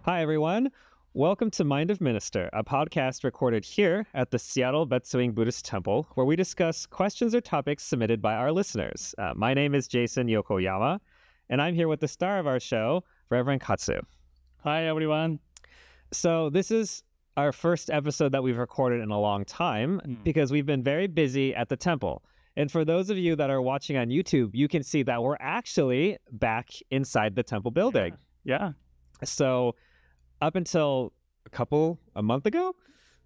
Hi, everyone. Welcome to Mind of Minister, a podcast recorded here at the Seattle Betsuing Buddhist Temple, where we discuss questions or topics submitted by our listeners. My name is Jason Yokoyama, and I'm here with the star of our show, Reverend Katsu. Hi, everyone. So this is our first episode that we've recorded in a long time because we've been very busy at the temple. And for those of you that are watching on YouTube, you can see that we're actually back inside the temple building. Yeah. So up until a month ago?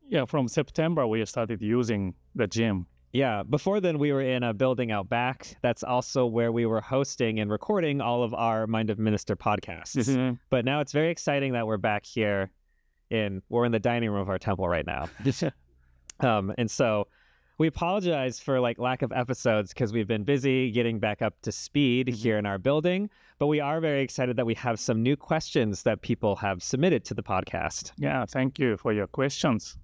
Yeah, from September, we started using the gym. Yeah, before then, we were in a building out back. That's also where we were hosting and recording all of our Mind of Minister podcasts. But now it's very exciting that we're back here. We're in the dining room of our temple right now. And so we apologize for lack of episodes because we've been busy getting back up to speed here in our building. But we are very excited that we have some new questions that people have submitted to the podcast. Yeah, thank you for your questions.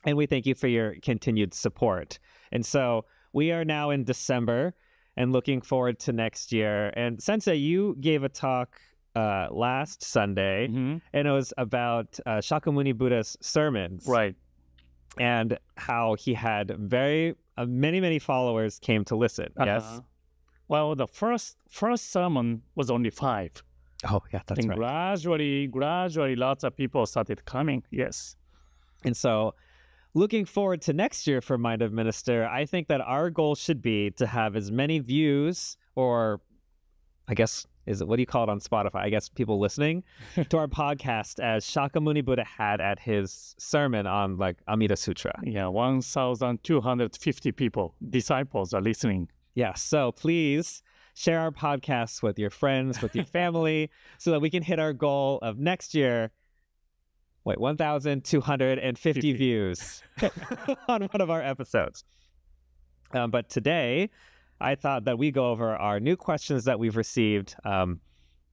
And we thank you for your continued support. And so we are now in December and looking forward to next year. And Sensei, you gave a talk last Sunday, and it was about Shakyamuni Buddha's sermons. Right. And how he had many followers came to listen. Yes. Well, the first sermon was only 5. Oh, yeah, that's right. Gradually, lots of people started coming. Yes. And so, looking forward to next year for Mind of Minister, I think that our goal should be to have as many views, or I guess, what do you call it on Spotify? I guess people listening to our podcast as Shakyamuni Buddha had at his sermon on Amida Sutra. Yeah, 1,250 people, disciples are listening. Yeah, so please share our podcasts with your friends, with your family, so that we can hit our goal of next year, 1,250 views on one of our episodes. But today, I thought that we go over our new questions that we've received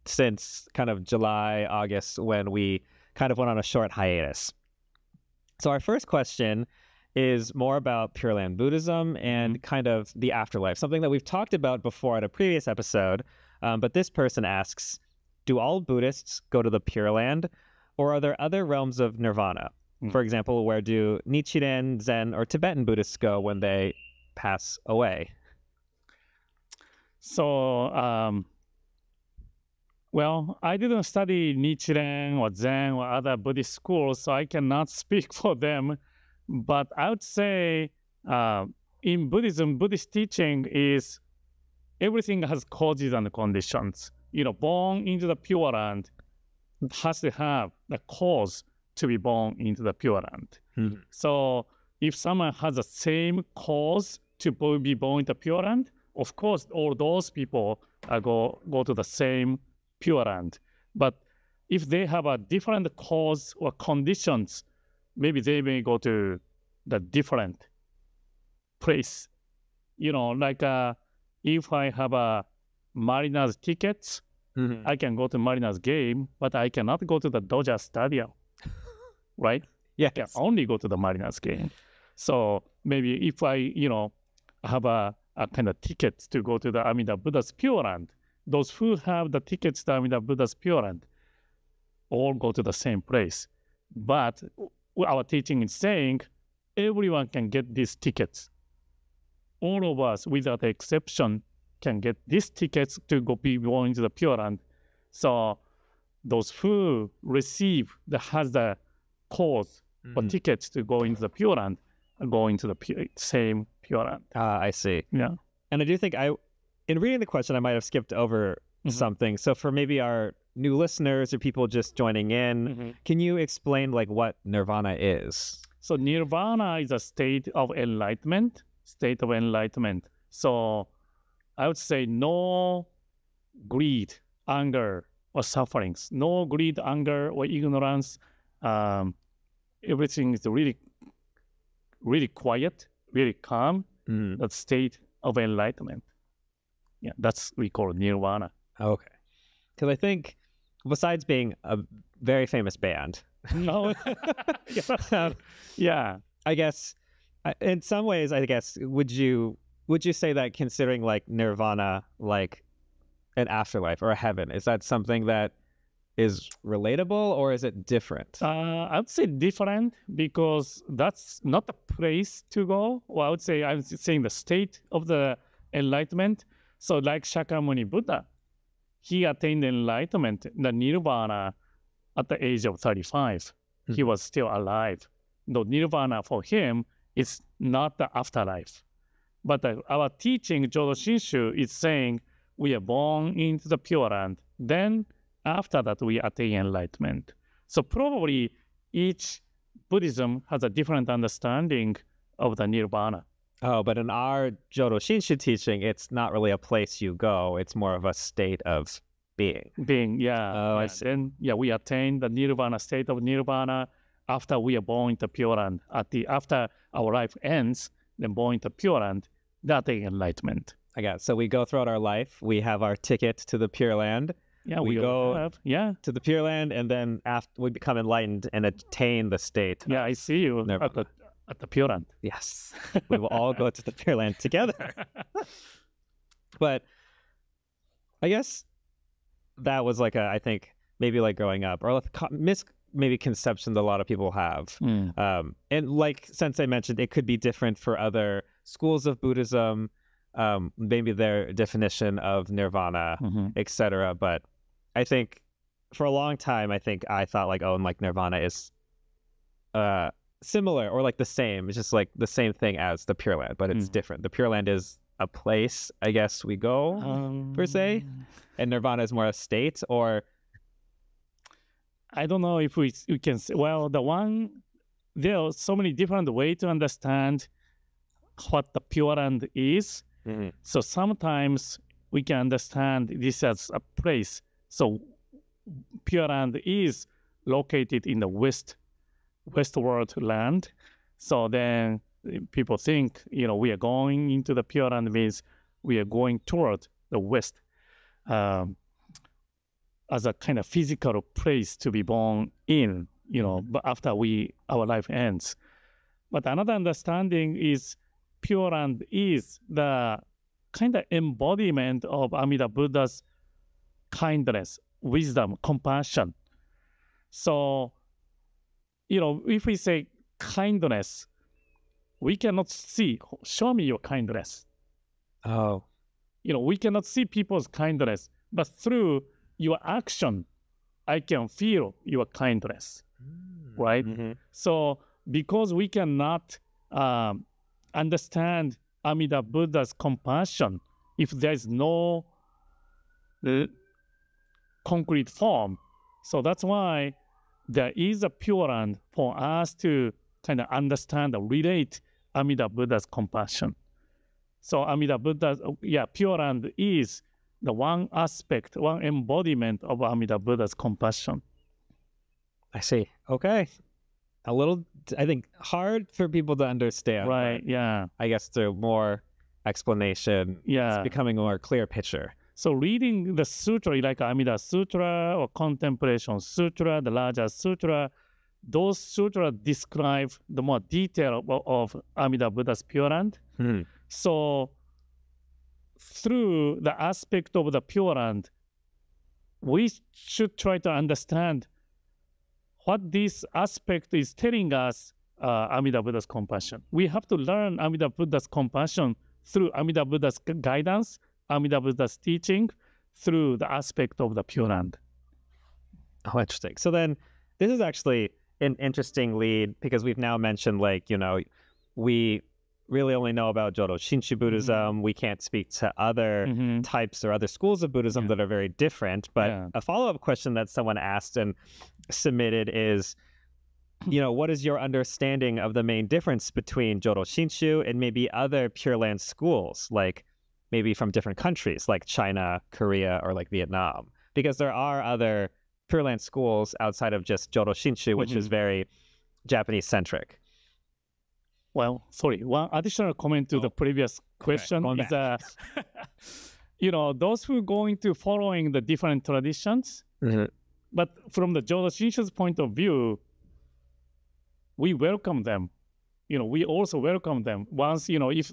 since kind of July, August, when we kind of went on a short hiatus. So our first question is more about Pure Land Buddhism and kind of the afterlife, something that we've talked about before at a previous episode. But this person asks, do all Buddhists go to the Pure Land, or are there other realms of nirvana? For example, where do Nichiren, Zen, or Tibetan Buddhists go when they pass away? So, well, I didn't study Nichiren or Zen or other Buddhist schools, so I cannot speak for them. But I would say in Buddhism, Buddhist teaching is everything has causes and conditions. Born into the Pure Land has to have the cause to be born into the Pure Land. So if someone has the same cause to be born into the Pure Land, of course, all those people go to the same Pure Land. But if they have a different cause or conditions, maybe they may go to the different place. If I have a Mariners tickets, I can go to Mariners game, but I cannot go to the Dodger Stadium, right? Yeah, I can only go to the Mariners game. So maybe if I, have a kind of tickets to go to the Amida Buddha's Pure Land, those who have the tickets to Amida Buddha's Pure Land all go to the same place. But our teaching is saying everyone can get these tickets. All of us, without exception, can get these tickets to be going to the Pure Land. So those who has the cause or tickets to go into the Pure Land are going to the same Pure Land. I see. Yeah. And I do think in reading the question, I might have skipped over something. So for maybe our new listeners or people just joining in, can you explain what nirvana is? So nirvana is a state of enlightenment. So I would say no greed, anger, or sufferings. No greed, anger, or ignorance. Everything is really, really quiet, really calm. That state of enlightenment. Yeah, that's we call nirvana. Okay. Because I think, besides being a very famous band, yeah, I guess in some ways, would you say that considering nirvana, an afterlife or a heaven, is that something that is relatable, or is it different? I would say different because that's not the place to go. Well, I would say I'm saying the state of the enlightenment. So like Shakyamuni Buddha, he attained enlightenment, the nirvana, at the age of 35. He was still alive. The nirvana for him is not the afterlife. But our teaching, Jodo Shinshu, is saying we are born into the Pure Land. Then after that, we attain enlightenment. So probably each Buddhism has a different understanding of the nirvana. Oh, but in our Jodo Shinshu teaching, it's not really a place you go. It's more of a state of being. Being, yeah. Oh, I yeah. see. Then, yeah, we attain the nirvana, state of nirvana after we are born into Pure Land. After our life ends, then born into Pure Land, that is enlightenment. I got it. So we go throughout our life. We have our ticket to the Pure Land. Yeah, we go to the Pure Land, and then after we become enlightened and attain the state. Yeah, I see you at the Pure Land. Yes, we will all go to the Pure Land together. But I guess that was like I think maybe like growing up, or maybe conception that a lot of people have. And like Sensei mentioned, it could be different for other schools of Buddhism, maybe their definition of nirvana, etc. But I think for a long time, I thought like, oh, and like nirvana is similar or like the same. It's just like the same thing as the Pure Land, but it's different. The Pure Land is a place, I guess, we go per se, and nirvana is more a state. Or I don't know if we can say, well, there are so many different ways to understand what the Pure Land is. So sometimes we can understand this as a place. So Pure Land is located in the westward land. So then people think, we are going into the Pure Land means we are going toward the west as a kind of physical place to be born in, but after our life ends. But another understanding is Pure Land is the kind of embodiment of Amida Buddha's kindness, wisdom, compassion. So, if we say kindness, we cannot see, show me your kindness. Oh. We cannot see people's kindness, but through your action, I can feel your kindness, right? So because we cannot understand Amida Buddha's compassion if there is no concrete form. So that's why there is a Pure Land for us to kind of understand or relate Amida Buddha's compassion. So Amida Buddha's, Pure Land is the one aspect, one embodiment of Amida Buddha's compassion. I see. Okay. A little, I think, hard for people to understand. Right, yeah. I guess through more explanation, it's becoming a more clear picture. So reading the sutra, like Amida Sutra or Contemplation Sutra, the larger sutra, those sutras describe the more detail of Amida Buddha's Pure Land. So through the aspect of the Pure Land, we should try to understand what this aspect is telling us, Amida Buddha's compassion. We have to learn Amida Buddha's compassion through Amida Buddha's guidance, Amida Buddha's teaching, through the aspect of the Pure Land. Oh, interesting. So then this is actually an interesting lead, because we've now mentioned, like, we really only know about Jodo Shinshu Buddhism. We can't speak to other types or other schools of Buddhism that are very different. But a follow-up question that someone asked and submitted is, what is your understanding of the main difference between Jodo Shinshu and maybe other Pure Land schools, like maybe from different countries, like China, Korea, or like Vietnam? Because there are other Pure Land schools outside of just Jodo Shinshu, which is very Japanese-centric. Well, sorry, one additional comment to the previous question is that, those who are going to following the different traditions, but from the Jodo Shinshu's point of view, we welcome them. We also welcome them. Once, if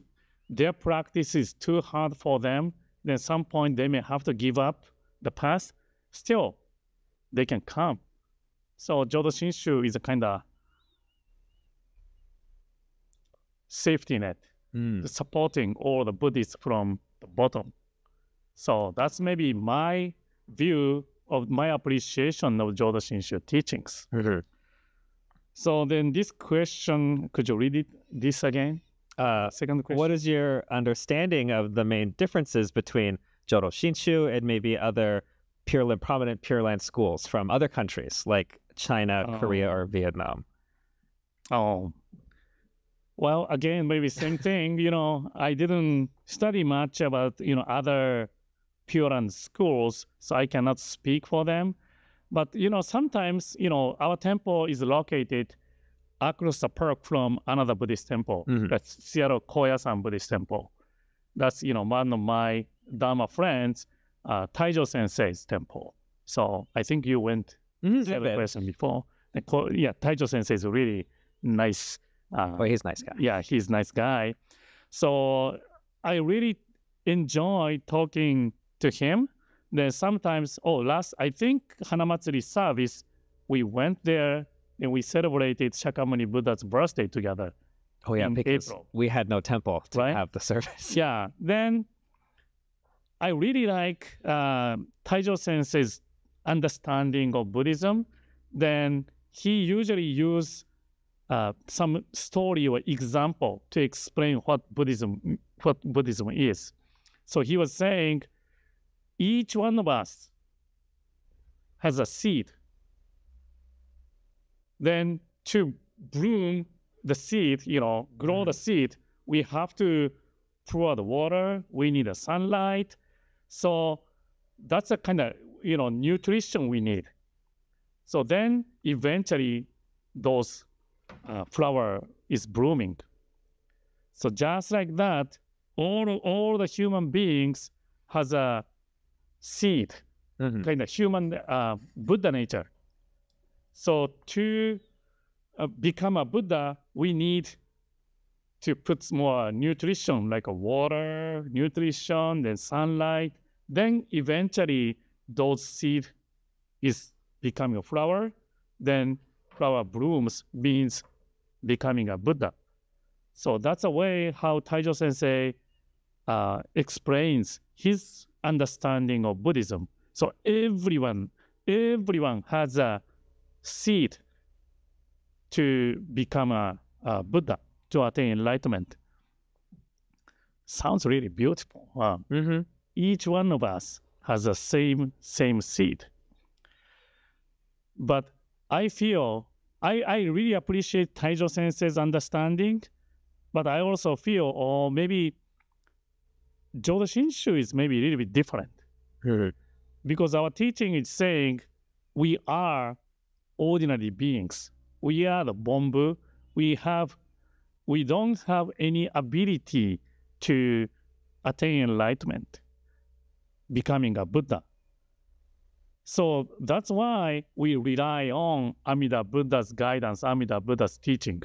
their practice is too hard for them, then at some point they may have to give up the path. Still, they can come. So Jodo Shinshu is a kind of safety net, supporting all the Buddhists from the bottom. So that's maybe my view of my appreciation of Jodo Shinshu teachings. So then this question, could you read this again? Second question. What is your understanding of the main differences between Jodo Shinshu and maybe other prominent Pure Land schools from other countries like China, Korea, or Vietnam? Well, again, maybe same thing. I didn't study much about, other Pure Land schools, so I cannot speak for them. But, sometimes, our temple is located across the park from another Buddhist temple. That's Seattle Koyasan Buddhist temple. That's, one of my Dharma friends, Taijo Sensei's temple. So I think you went to the question before. Taijo Sensei is a really nice. He's a nice guy. Yeah, he's a nice guy. So I really enjoy talking to him. Then sometimes, I think Hanamatsuri service, we went there and we celebrated Shakyamuni Buddha's birthday together. Oh yeah, because April. We had no temple to have the service. Yeah, then I really like Taijo Sensei's understanding of Buddhism. Then he usually use some story or example to explain what Buddhism is. So he was saying, each one of us has a seed. Then to bloom the seed, grow the seed, we have to pour the water. We need the sunlight. So that's a kind of, nutrition we need. So then eventually those flower is blooming. So just like that, all the human beings has a seed, kind of human Buddha nature. So to become a Buddha, we need to put more nutrition, like water, nutrition, then sunlight. Then eventually those seed is becoming a flower. Then flower blooms means becoming a Buddha. So that's a way how Taijo Sensei explains his understanding of Buddhism. So everyone has a seed to become a Buddha, to attain enlightenment. Sounds really beautiful. Wow. Each one of us has the same seed. But I feel, I really appreciate Taijo Sensei's understanding, but I also feel, maybe Jodo Shinshu is maybe a little bit different. Because our teaching is saying we are ordinary beings. We are the Bonbu. We don't have any ability to attain enlightenment, becoming a Buddha. So that's why we rely on Amida Buddha's guidance, Amida Buddha's teaching.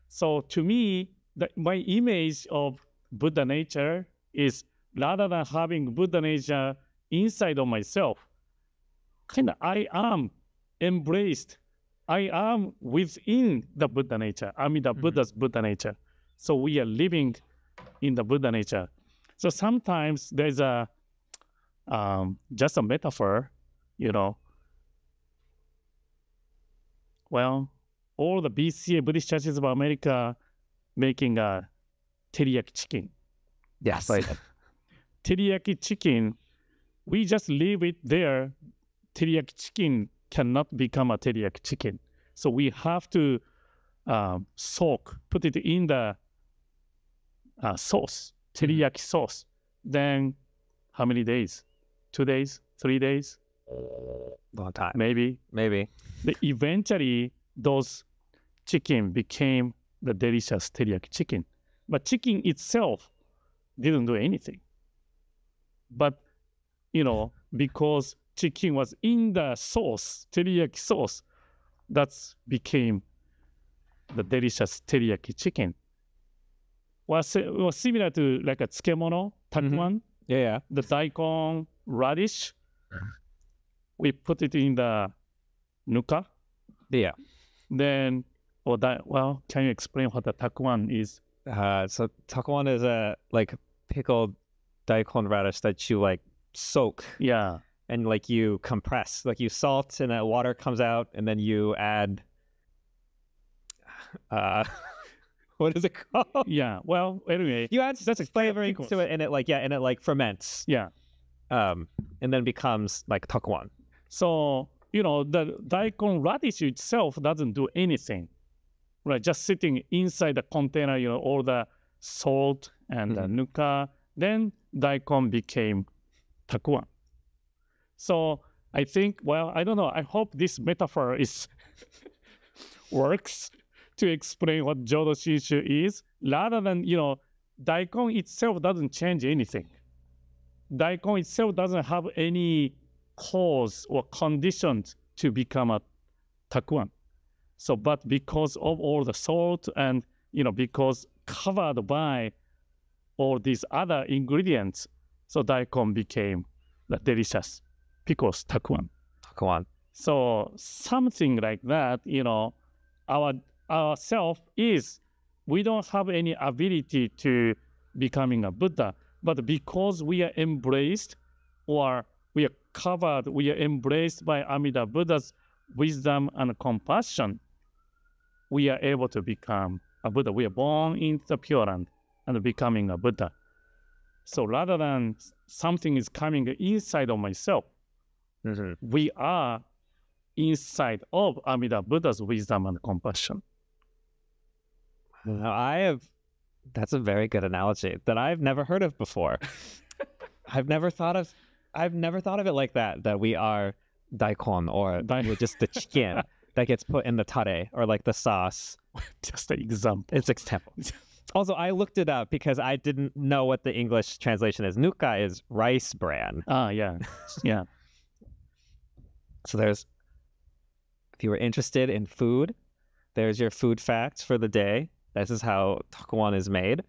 So to me, my image of Buddha nature is, rather than having Buddha nature inside of myself, kind of I am embraced. I am within the Buddha nature, Amida Buddha's Buddha nature. So we are living in the Buddha nature. So sometimes there's just a metaphor, Well, all the BCA Buddhist churches of America making a teriyaki chicken. Yes. Right. Teriyaki chicken, we just leave it there. Teriyaki chicken cannot become a teriyaki chicken. So we have to put it in the sauce, teriyaki sauce. Then how many days? 2 days? 3 days? Long time. Maybe. Eventually, those chicken became the delicious teriyaki chicken. But chicken itself didn't do anything. But, because chicken was in the sauce, teriyaki sauce, that became the delicious teriyaki chicken. Was similar to like a tsukemono, takuan. Yeah. The daikon, radish. We put it in the nuka. Yeah. Then, can you explain what the takuan is? So takuan is a like pickled daikon radish that you like soak. Yeah. And like you compress, like you salt and that water comes out, and then you add what is it called? Yeah. Well, anyway, You add flavoring to it, and it like ferments. Yeah. And then becomes like takuan. So, the daikon radish itself doesn't do anything, right? Just sitting inside the container, all the salt and the nuka, then daikon became takuan. So I think, I don't know. I hope this metaphor is works to explain what Jodo Shinshu is, rather than, daikon itself doesn't change anything. Daikon itself doesn't have any cause or conditions to become a takuan. So, but because of all the salt and, because covered by all these other ingredients, so daikon became the delicious pickles takuan. So something like that, our self is, we don't have any ability to becoming a Buddha, but because we are embraced, or we are covered, we are embraced by Amida Buddha's wisdom and compassion, we are able to become a Buddha. We are born into the Pure Land and becoming a Buddha. So rather than something is coming inside of myself, we are inside of Amida Buddha's wisdom and compassion. That's a very good analogy that I've never heard of before. I've never thought of it like that we are daikon, or we're just the chicken that gets put in the tare, or like the sauce. Just an example. It's example. Also, I looked it up because I didn't know what the English translation is. Nuka is rice bran. Yeah. Yeah. So if you were interested in food, there's your food fact for the day. This is how takuan is made.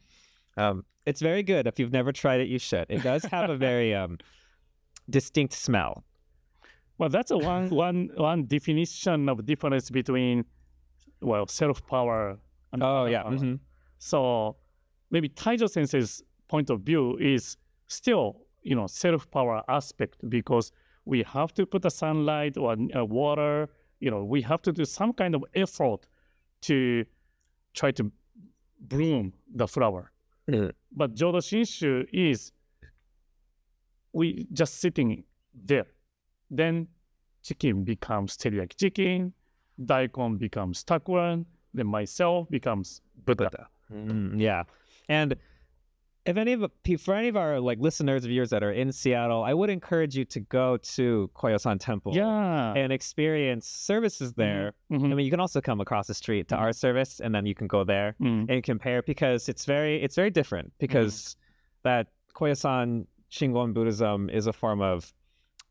It's very good. If you've never tried it, you should. It does have a very distinct smell. Well, that's one definition of difference between, self-power and power. So maybe Taijo Sensei's point of view is still, self-power aspect, because we have to put the sunlight or water, we have to do some kind of effort to try to bloom the flower. But Jodo Shinshu is, we just sitting there. Then chicken becomes teriyaki chicken, daikon becomes takuan, then myself becomes Buddha. Yeah. And for any of our like listeners, viewers that are in Seattle, I would encourage you to go to Koyo-san Temple and experience services there. I mean, you can also come across the street to our service, and then you can go there and compare, because it's very different, because that Koyo-san Shingon Buddhism is a form of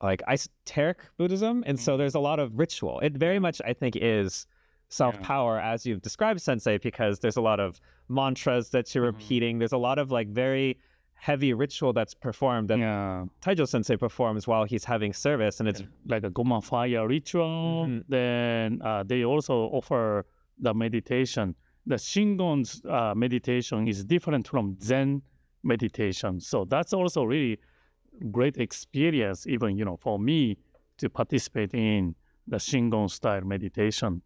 like esoteric Buddhism, and so there's a lot of ritual. It very much, I think, is self-power, as you've described, Sensei, because there's a lot of mantras that you're repeating. There's a lot of like very heavy ritual that's performed that Taijo Sensei performs while he's having service, and it's like a Goma fire ritual. Then they also offer the meditation. The Shingon's meditation is different from Zen meditation, so that's also really great experience, even for me, to participate in the Shingon style meditation.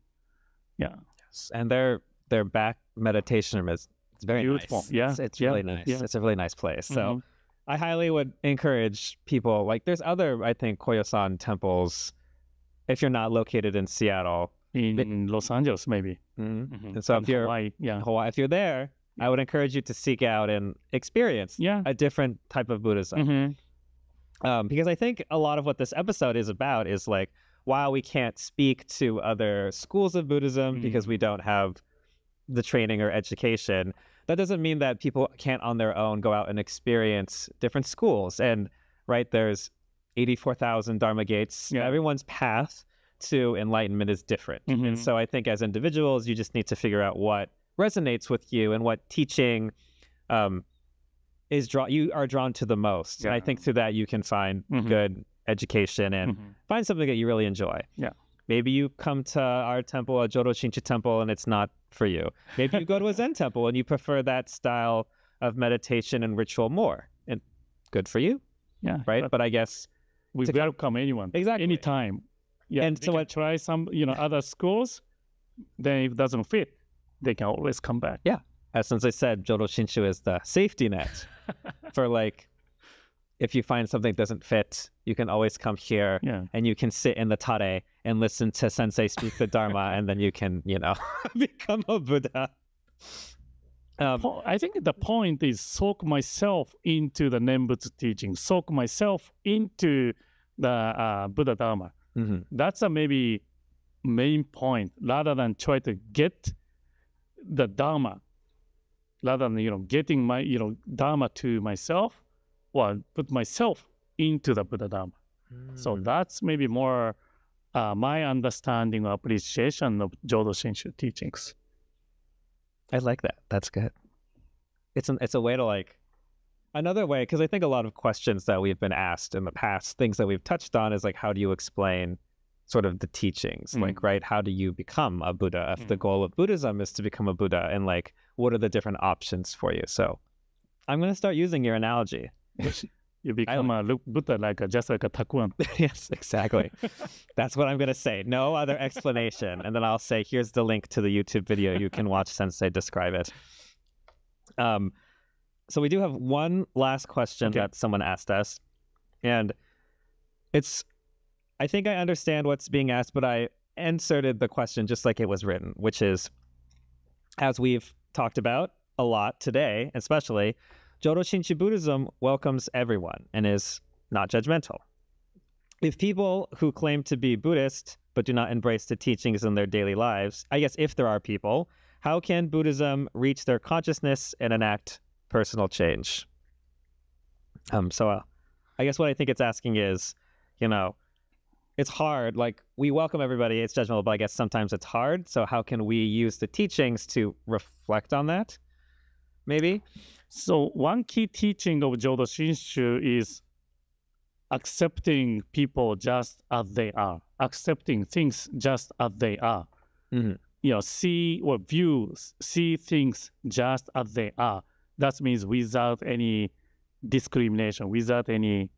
Yeah. Yes. And their back meditation room it's very beautiful. Nice. Yeah. It's really nice. Yeah. It's a really nice place. So I highly would encourage people, like there's other, I think, Koyo-san temples, if you're not located in Seattle. In Los Angeles, maybe. And so if you're Hawaii, if you're there, I would encourage you to seek out and experience a different type of Buddhism. Because I think a lot of what this episode is about is like, while we can't speak to other schools of Buddhism because we don't have the training or education, that doesn't mean that people can't on their own go out and experience different schools. And there's 84,000 Dharma gates. Everyone's path to enlightenment is different. And so I think as individuals, you just need to figure out what resonates with you and what teaching you are drawn to the most. And I think through that you can find good education and find something that you really enjoy. Maybe you come to our temple, a Jodo Shinshu temple, and it's not for you. Maybe you go to a Zen temple and you prefer that style of meditation and ritual more. And good for you. Yeah. Right. But I guess we welcome anyone. Exactly. Anytime. Yeah. And so try some, other schools. Then if it doesn't fit, they can always come back. Yeah. As Sensei said, Jodo Shinshu is the safety net for like, if you find something doesn't fit, you can always come here and you can sit in the tare and listen to Sensei speak the Dharma, and then you can, become a Buddha. I think the point is soak myself into the Nembutsu teaching, soak myself into the Buddha Dharma. Mm-hmm. That's a maybe main point, rather than try to get the Dharma, rather than, getting my, Dharma to myself, or put myself into the Buddha Dharma. So that's maybe more my understanding or appreciation of Jodo Shinshu teachings. I like that. That's good. It's a way to like, another way, because I think a lot of questions that we've been asked in the past, things that we've touched on is like, how do you explain sort of the teachings? Like, right, how do you become a Buddha? If the goal of Buddhism is to become a Buddha, and like, what are the different options for you? So I'm going to start using your analogy. You become a Buddha just like a takuan. Yes, exactly. That's what I'm going to say. No other explanation. And then I'll say, here's the link to the YouTube video. You can watch Sensei describe it. So we do have one last question that someone asked us. And I think I understand what's being asked, but I inserted the question just like it was written, which is, as we've talked about a lot today, especially, Jodo Shinshu Buddhism welcomes everyone and is not judgmental. If people who claim to be Buddhist but do not embrace the teachings in their daily lives, I guess if there are people, how can Buddhism reach their consciousness and enact personal change? So I guess what I think it's asking is, it's hard. Like, we welcome everybody, it's judgmental, but I guess sometimes it's hard. So how can we use the teachings to reflect on that? Maybe? So one key teaching of Jodo Shinshu is accepting people just as they are, accepting things just as they are. Mm-hmm. See things just as they are. That means without any discrimination, without any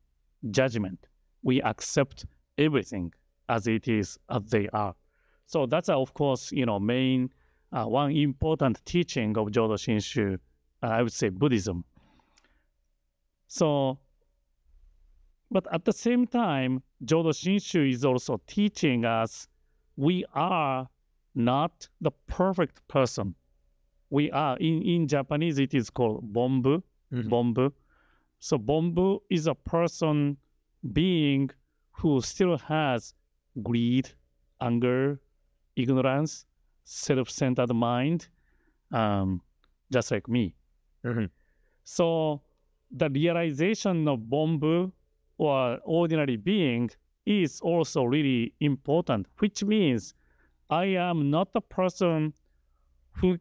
judgment. We accept everything as it is, as they are. So that's, of course, main, one important teaching of Jodo Shinshu, I would say Buddhism. So, but at the same time, Jodo Shinshu is also teaching us we are not the perfect person. We are, in Japanese, it is called Bonbu. Bonbu. So Bonbu is a person, being who still has greed, anger, ignorance, self-centered mind, just like me. Mm-hmm. So the realization of Bonbu, or ordinary being, is also really important, which means I am not a person who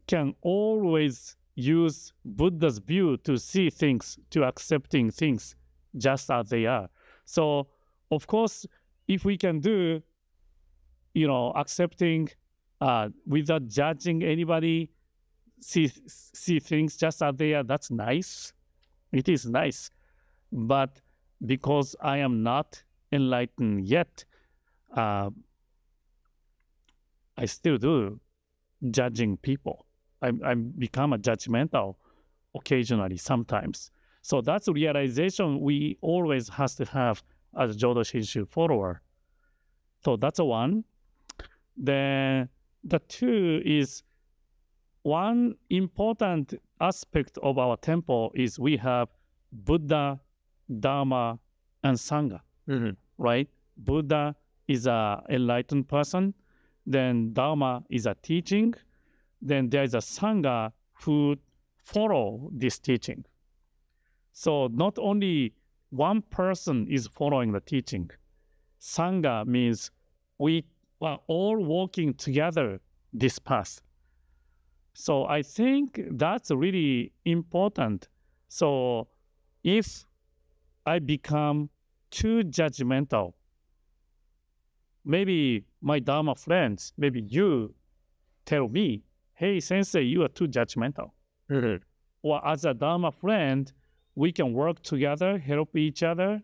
can always use Buddha's view to see things, to accepting things just as they are. So, of course, if we can do, accepting without judging anybody, see things just as they are, that's nice. It is nice. But because I am not enlightened yet, I still do judging people. I become a judgmental occasionally, sometimes. So that's a realization we always has to have as a Jodo Shinshu follower. So that's a one. Then the two is, one important aspect of our temple is we have Buddha, Dharma, and Sangha, right? Buddha is an enlightened person. Then Dharma is a teaching. Then there is a Sangha who follow this teaching. So not only one person is following the teaching. Sangha means we are all walking together this path. So I think that's really important. So if I become too judgmental, maybe my Dharma friends, maybe you tell me, hey, Sensei, you are too judgmental. Or as a Dharma friend, we can work together, help each other.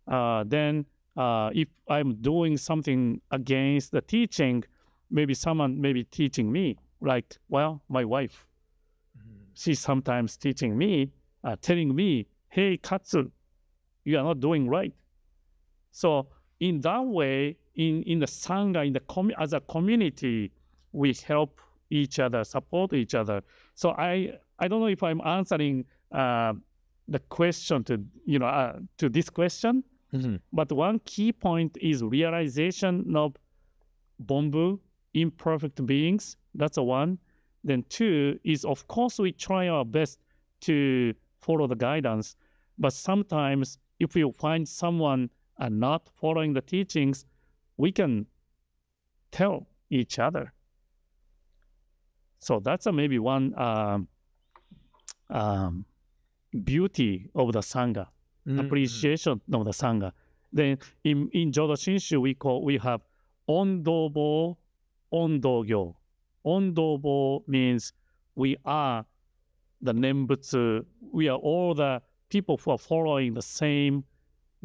Then if I'm doing something against the teaching, maybe someone may be teaching me, like, well, my wife, she's sometimes teaching me, telling me, hey, Katsu, you are not doing right. So in that way, in the Sangha, as a community, we help each other, support each other. So I don't know if I'm answering the question to this question, but one key point is realization of Bonbu, imperfect beings. That's a one. Then two is, of course, we try our best to follow the guidance, but sometimes if we find someone not following the teachings, we can tell each other. So that's maybe one beauty of the Sangha, appreciation of the Sangha. Then in Jodo Shinshu, we have Ondobo, Ondogyo. Ondobo means we are the Nembutsu. We are all the people who are following the same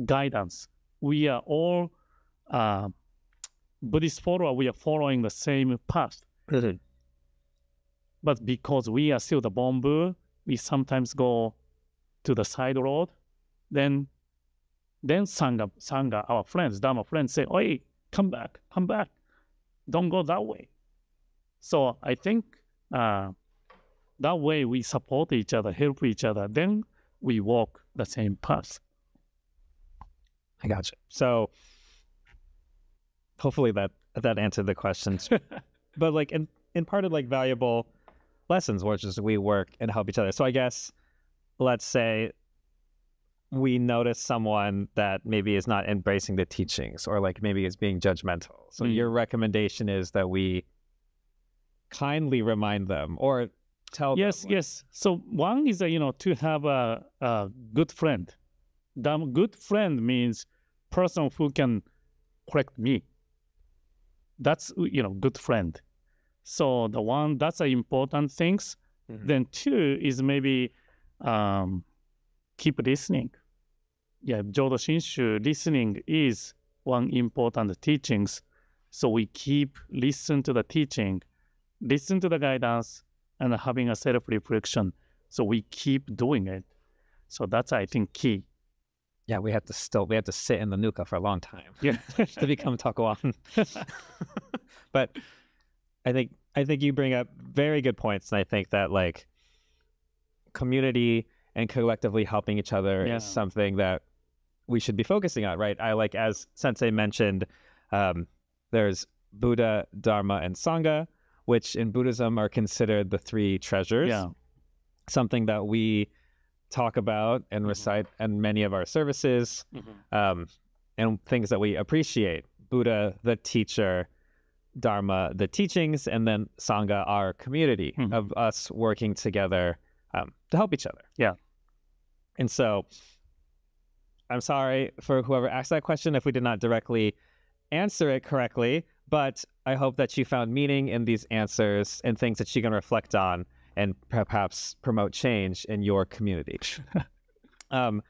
guidance. We are all Buddhist followers. We are following the same path. But because we are still the Bonbu, we sometimes go to the side road. Then Sangha, our friends, Dharma friends say, "Oi, come back. Don't go that way." So I think that way we support each other, help each other. Then we walk the same path. I gotcha. So hopefully that answered the questions. But like in part of like valuable lessons, which is we work and help each other. So I guess let's say we notice someone that maybe is not embracing the teachings or like maybe is being judgmental. So your recommendation is that we kindly remind them or tell them. Yes. So one is to have a good friend. Good friend means person who can correct me. That's good friend. So that's an important things. Then two is maybe keep listening. Yeah, Jodo Shinshu, listening is one important teachings. So we keep listen to the teaching, listen to the guidance, and having a self-reflection. So we keep doing it. So that's, I think, key. Yeah, we have to sit in the nuka for a long time. Yeah, to become takuan. But I think you bring up very good points, and I think that like community and collectively helping each other is something that we should be focusing on, right? As Sensei mentioned, there's Buddha, Dharma, and Sangha, which in Buddhism are considered the three treasures. Yeah. Something that we talk about and recite in many of our services, and things that we appreciate. Buddha, the teacher, Dharma, the teachings, and then Sangha, our community of us working together to help each other. Yeah. And so I'm sorry for whoever asked that question if we did not directly answer it correctly, but I hope that you found meaning in these answers and things that you can reflect on and perhaps promote change in your community. But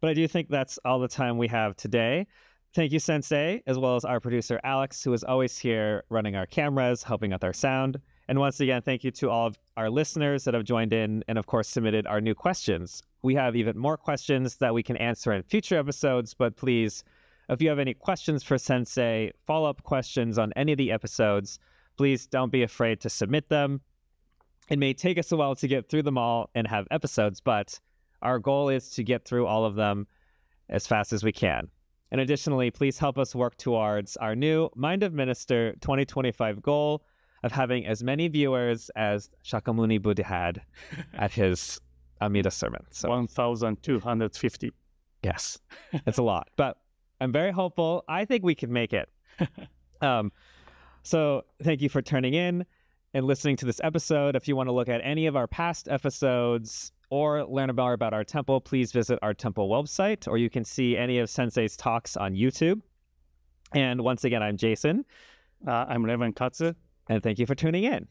I do think that's all the time we have today. Thank you, Sensei, as well as our producer, Alex, who is always here running our cameras, helping with our sound. And once again, thank you to all of our listeners that have joined in and, of course, submitted our new questions. We have even more questions that we can answer in future episodes, but please, if you have any questions for Sensei, follow-up questions on any of the episodes, please don't be afraid to submit them. It may take us a while to get through them all and have episodes, but our goal is to get through all of them as fast as we can. And additionally, please help us work towards our new Mind of Minister 2025 goal of having as many viewers as Shakyamuni Buddha had at his Amida sermon. So 1,250. Yes, it's a lot, but I'm very hopeful. I think we can make it. So thank you for turning in and listening to this episode. If you want to look at any of our past episodes or learn more about our temple, please visit our temple website, or you can see any of Sensei's talks on YouTube. And once again, I'm Jason. I'm Reverend Katsu. And thank you for tuning in.